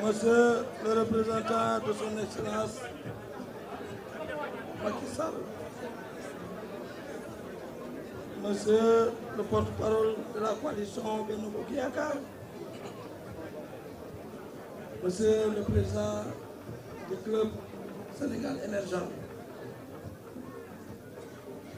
Monsieur le représentant de son Excellence Macky Sall, Monsieur le porte-parole de la coalition Benno Bokk Yakaar, Monsieur le président du club Sénégal émergent,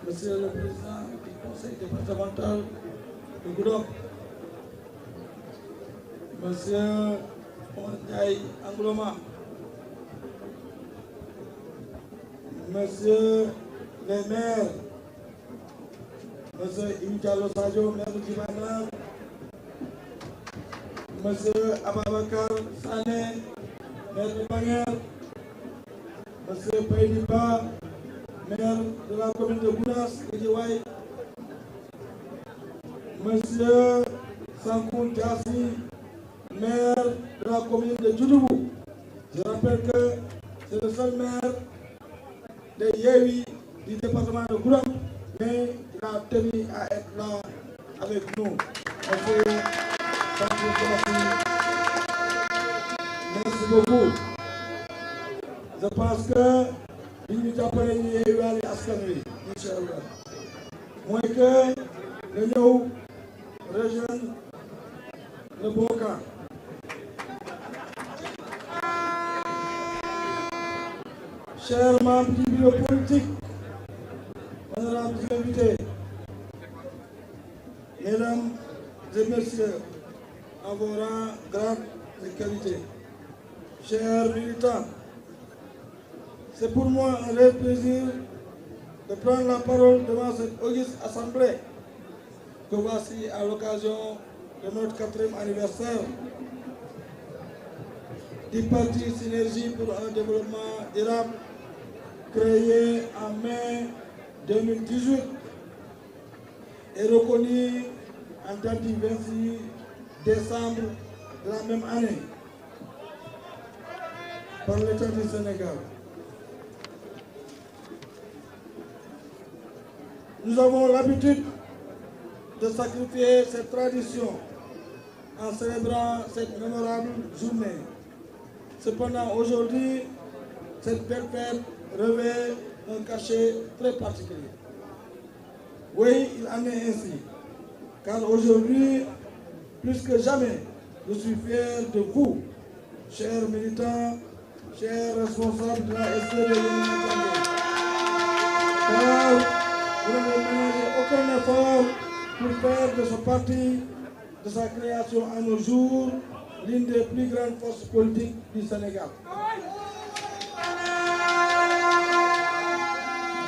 Monsieur le président du conseil départemental de Goudomp, Monsieur Ndiaye Angloma, Monsieur les maires, Monsieur Diallo Sadio, maire de Djibana, Monsieur Ababakar Sané, maire de Bagnères, Monsieur Paydiba, maire de la commune de Gounass et Djiwaye, Monsieur Sankou Diassi, maire de la commune de Djoudoubou. Je rappelle que c'est le seul maire de Yewwi du département de Goudomp, mais il a tenu à être là avec nous. Monsieur Sankou Diassi, merci beaucoup. Je pense que li ñu jàppale ñu Yewwi Askan Wi incha allah mooy que nga ñëw rejoindre le bon camp. Chers membres du bureau politique, honorables invités, mesdames et messieurs, en vos rangs, grades et qualités, chers militants, c'est pour moi un réel plaisir de prendre la parole devant cette auguste assemblée que voici à l'occasion de notre 4e anniversaire du parti Synergie pour un développement durable, créé en mai 2018 et reconnu en date du 26 décembre de la même année par l'État du Sénégal. Nous avons l'habitude de sacrifier cette tradition en célébrant cette mémorable journée. Cependant, aujourd'hui, cette belle fête revêt un cachet très particulier. Oui, il en est ainsi, car aujourd'hui, plus que jamais, je suis fier de vous, chers militants, chers responsables de la SDD, car vous n'avez ménagé aucun effort pour faire de ce parti, de sa création à nos jours, l'une des plus grandes forces politiques du Sénégal.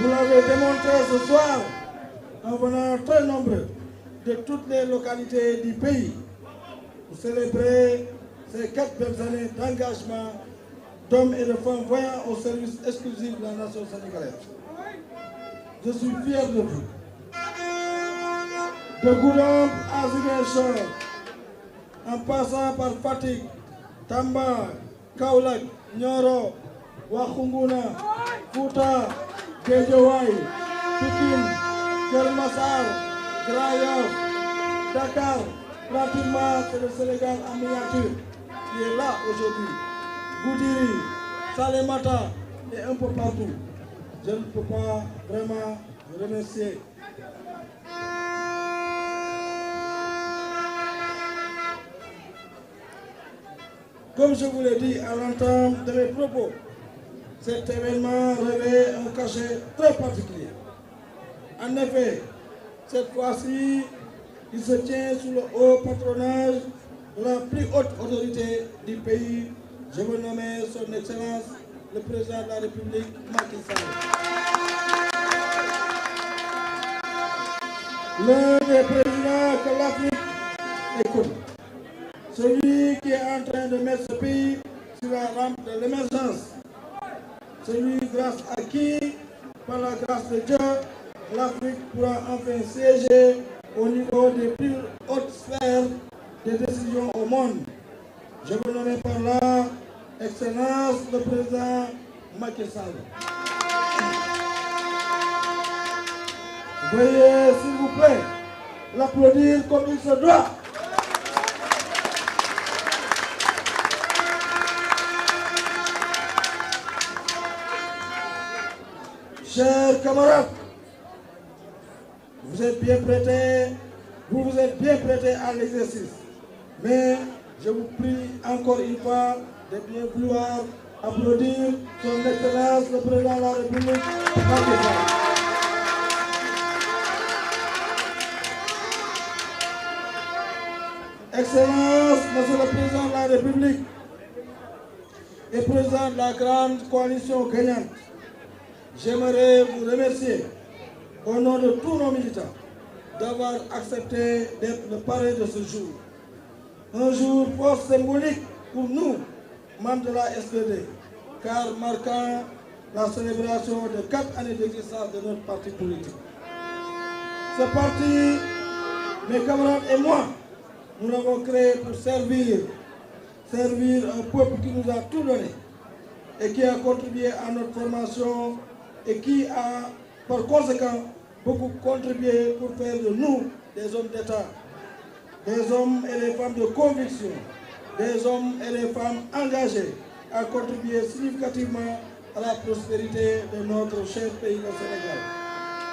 Vous l'avez démontré ce soir en venant très nombreux de toutes les localités du pays pour célébrer ces 4 belles années d'engagement d'hommes et de femmes voyant au service exclusif de la nation sénégalaise. Je suis fier de vous. De Goudomp à Ziguinchor, en passant par Fatick, Tamba, Kaolack, Nioro, Wakunguna, Fouta, Guédiawaye, Pikine, Keur Massar, Grand Yoff, Dakar, pratiquement c'est le Sénégal en miniature qui est là aujourd'hui. Goudiri, Salémata et un peu partout. Je ne peux pas vraiment vous remercier. Comme je vous l'ai dit à l'entame de mes propos, cet événement revêt un cachet très particulier. En effet, cette fois-ci, il se tient sous le haut patronage de la plus haute autorité du pays. Je veux nommer son Excellence, le président de la République, Macky Sall. L'un des présidents que l'Afrique écoute. Celui qui est en train de mettre ce pays sur la rampe de l'émergence. Celui grâce à qui, par la grâce de Dieu, l'Afrique pourra enfin siéger au niveau des plus hautes sphères des décisions au monde. Je vous nomme par là, Excellence le président Macky Sall. Veuillez, s'il vous plaît, l'applaudir comme il se doit. Chers camarades, vous êtes bien prêtés, vous êtes bien prêtés à l'exercice. Mais je vous prie encore une fois de bien vouloir applaudir son Excellence le Président de la République, Macky Sall. Excellence, Monsieur le Président de la République et Président de la grande coalition gagnante, j'aimerais vous remercier au nom de tous nos militants d'avoir accepté d'être le parrain de ce jour. Un jour fort symbolique pour nous, membres de la SPD, car marquant la célébration de 4 années d'existence de notre parti politique. Ce parti, mes camarades et moi, nous l'avons créé pour servir un peuple qui nous a tout donné et qui a contribué à notre formation et qui a, par conséquent, beaucoup contribué pour faire de nous des hommes d'État, des hommes et des femmes de conviction, des hommes et des femmes engagés à contribuer significativement à la prospérité de notre cher pays, le Sénégal.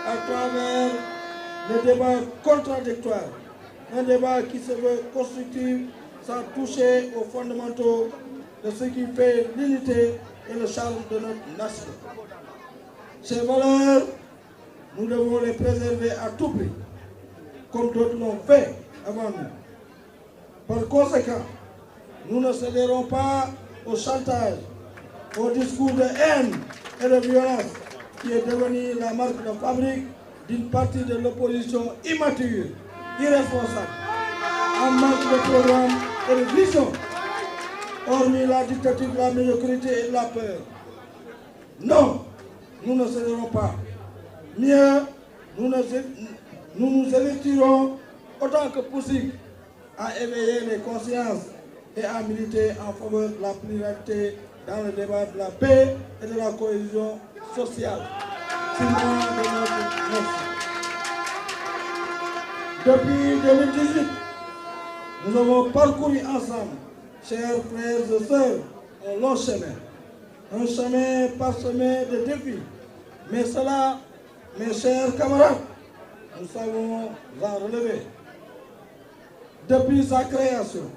À travers le débat contradictoire, un débat qui se veut constructif sans toucher aux fondamentaux de ce qui fait l'unité et le charme de notre nation. Ces valeurs, nous devons les préserver à tout prix, comme d'autres l'ont fait avant nous. Par conséquent, nous ne céderons pas au chantage, au discours de haine et de violence qui est devenu la marque de fabrique d'une partie de l'opposition immature, irresponsable, en manque de programme et de vision, hormis la dictature de la médiocrité et de la peur. Non, nous ne céderons pas. Mieux, nous nous investirons autant que possible à éveiller les consciences et à militer en faveur de la pluralité dans le débat de la paix et de la cohésion sociale, ciment de notre nation. Depuis 2018, nous avons parcouru ensemble, chers frères et sœurs, un long chemin. Un chemin parsemé de défis. Mais cela, mes chers camarades, nous savons en relever. Depuis sa création,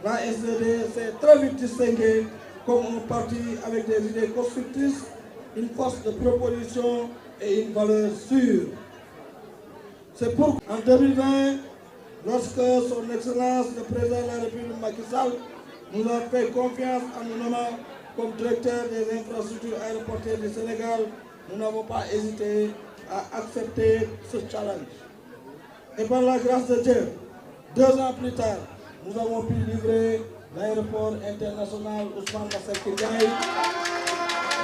la SDD s'est très vite distinguée comme un parti avec des idées constructrices, une force de proposition et une valeur sûre. C'est pourquoi, en 2020, lorsque son Excellence le Président de la République Macky Sall nous a fait confiance en nous nommant comme directeur des infrastructures aéroportuaires du Sénégal, nous n'avons pas hésité à accepter ce challenge. Et par la grâce de Dieu, 2 ans plus tard, nous avons pu livrer l'aéroport international Ousmane Masseck Ndiaye,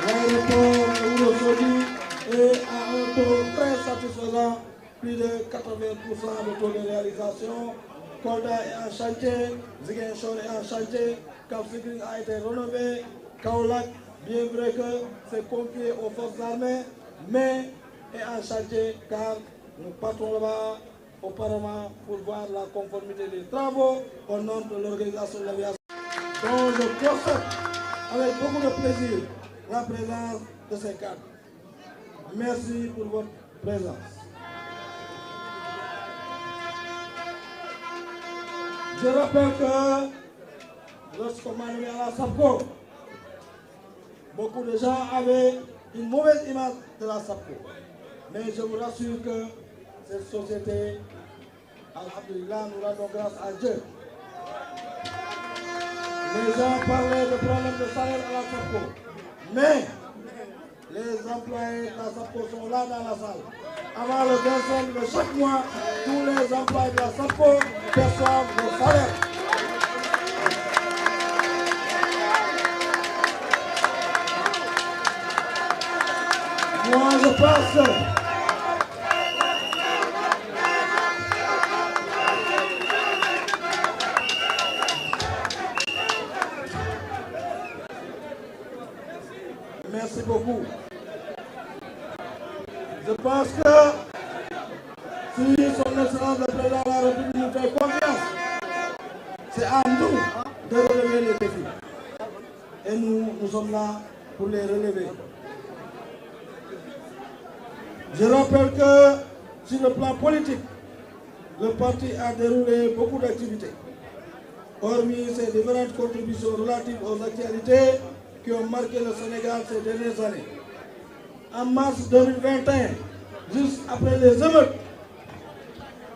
l'aéroport de Ourossogui, et à un taux très satisfaisant, plus de 80% de taux de réalisation. Kolda est en chantier, Ziguinchor est en chantier, Cap Skirring a été rénové, Kaolack, bien vrai que c'est confié aux forces armées, mais est en chantier car nous partons là-bas auparavant pour voir la conformité des travaux au nom de l'organisation de l'aviation. Donc je constate avec beaucoup de plaisir la présence de ces cadres. Merci pour votre présence. Je rappelle que lorsqu'on m'a nommé à la SAPCO, beaucoup de gens avaient une mauvaise image de la SAPCO. Mais je vous rassure que cette société, alhamdoulilah, nous rendons grâce à Dieu. Les gens parlaient de problèmes de salaire à la SAPCO. Mais les employés de la SAPCO sont là dans la salle. Avant le 25 de chaque mois, tous les employés de la SAPCO perçoivent le salaire. Moi, je pense merci beaucoup. Je pense que si son Excellence le Président de la République nous fait confiance, c'est à nous de relever les défis. Et nous sommes là pour les relever. Je rappelle que sur le plan politique, le parti a déroulé beaucoup d'activités. Hormis ses différentes contributions relatives aux actualités qui ont marqué le Sénégal ces dernières années. En mars 2021, juste après les émeutes,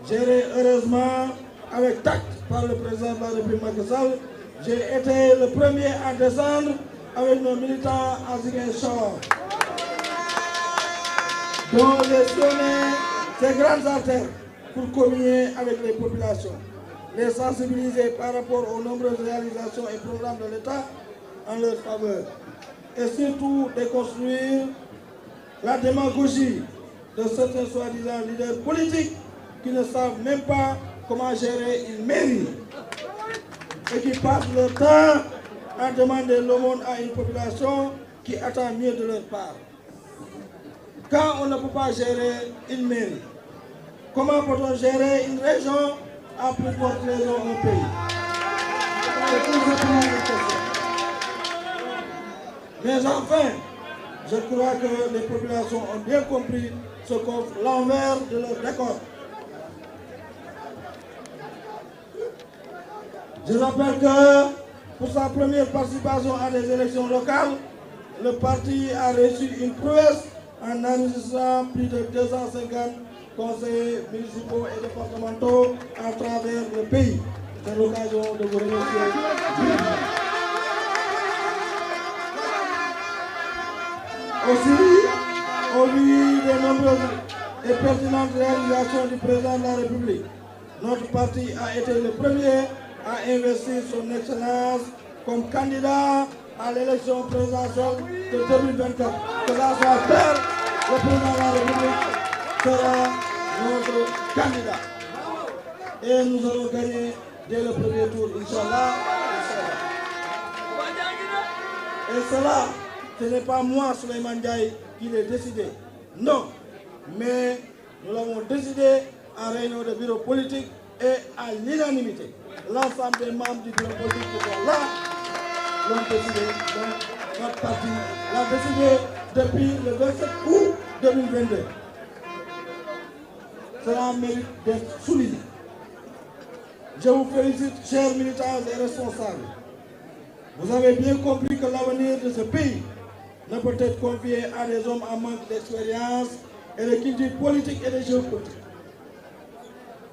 gérées heureusement avec tact par le président de la République Macky Sall, j'ai été le premier à descendre avec nos militants à Ziguinchor, dont j'ai sillonné ces grandes artères pour communier avec les populations, les sensibiliser par rapport aux nombreuses réalisations et programmes de l'État en leur faveur, et surtout déconstruire la démagogie de certains soi-disant leaders politiques qui ne savent même pas comment gérer une mairie et qui passent leur temps à demander l'aumône à une population qui attend mieux de leur part. Quand on ne peut pas gérer une mairie, comment peut-on gérer une région à plus forte raison au pays? C'est tout simplement une question. Mais enfin, je crois que les populations ont bien compris ce qu'offre l'envers de leur décor. Je rappelle que pour sa première participation à des élections locales, le parti a reçu une prouesse en enregistrant plus de 250 conseillers municipaux et départementaux à travers le pays. C'est l'occasion de vous remercier. Aussi, au vu des nombreuses et pertinentes réalisations du président de la République, notre parti a été le premier à investir son excellence comme candidat à l'élection présidentielle de 2024. Que ça soit clair, le président de la République sera notre candidat. Et nous allons gagner dès le premier tour, Inch'Allah. Et cela, ce n'est pas moi, Souleymane Ndiaye, qui l'ai décidé. Non. Mais nous l'avons décidé en réunion de bureau politique et à l'unanimité. L'ensemble des membres du bureau politique qui sont là l'ont décidé. Donc, notre parti l'a décidé depuis le 27 août 2022. Cela mérite d'être souligné. Je vous félicite, chers militants et responsables. Vous avez bien compris que l'avenir de ce pays ne peut être confié à des hommes en manque d'expérience et de culture politique et de géopolitique.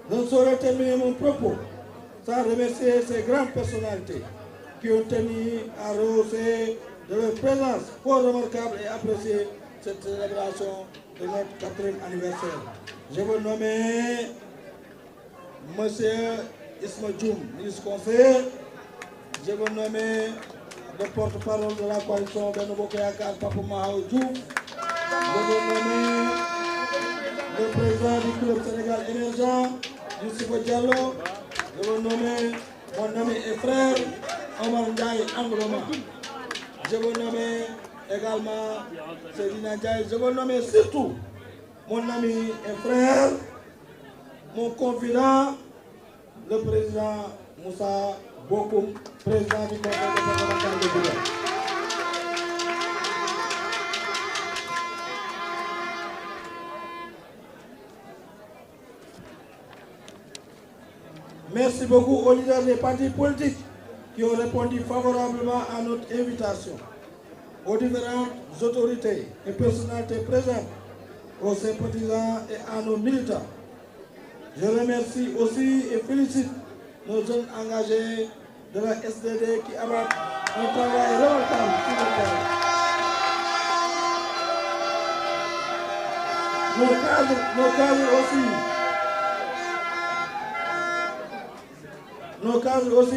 Je ne saurais terminer mon propos sans remercier ces grandes personnalités qui ont tenu à rehausser de leur présence fort remarquable et apprécier cette célébration de notre 4e anniversaire. Je veux nommer M. Isma Dioum, ministre conseiller. Je veux nommer le porte-parole de la coalition Benno Bokk Yakaar, Papa Mahao Diouf. Je veux nommer le président du club Sénégal émergent, Youssoufa Diallo. Je veux nommer mon ami et frère Omar Ndiaye Angloma. Je veux nommer également Seydina Ndiaye. Je veux nommer surtout mon ami et frère, mon confident, le président Moussa Bokoum, président du conseil départemental de Goudiri. Merci beaucoup aux leaders des partis politiques qui ont répondu favorablement à notre invitation, aux différentes autorités et personnalités présentes, aux sympathisants et à nos militants. Je remercie aussi et félicite nos jeunes engagés de la SDD qui abattent un travail remarquable sur le terrain. Nos cadres aussi